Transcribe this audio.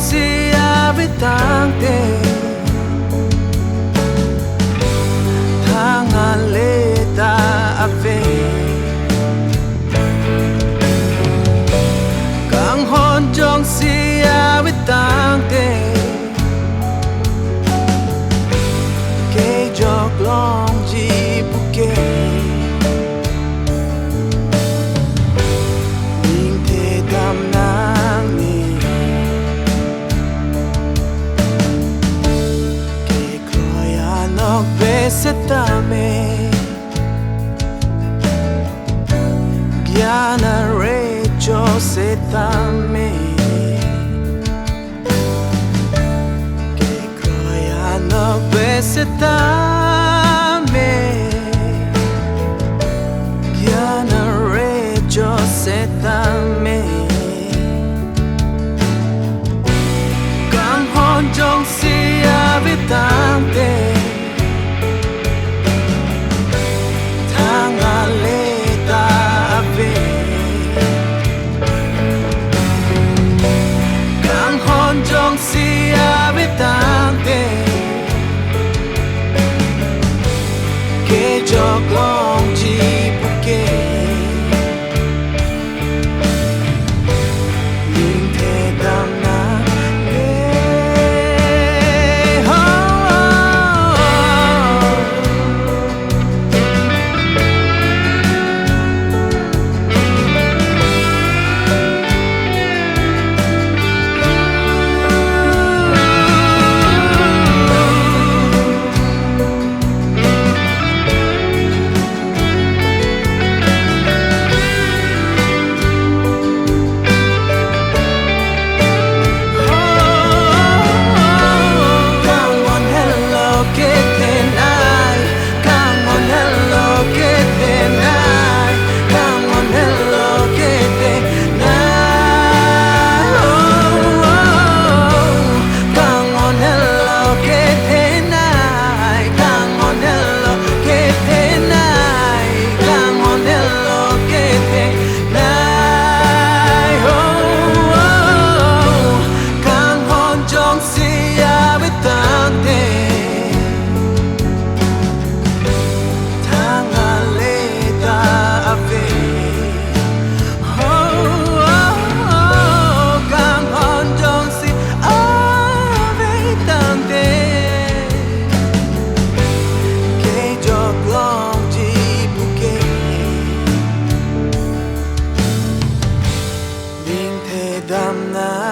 si với tang te thang lê ta ave càng hôn trong si với tang te kê jok long ji buke Setame Giana recho setame Que croyano besetame Giana recho setame Càng hôn trong si avitante si abitante che gioco ci perché niente danna damn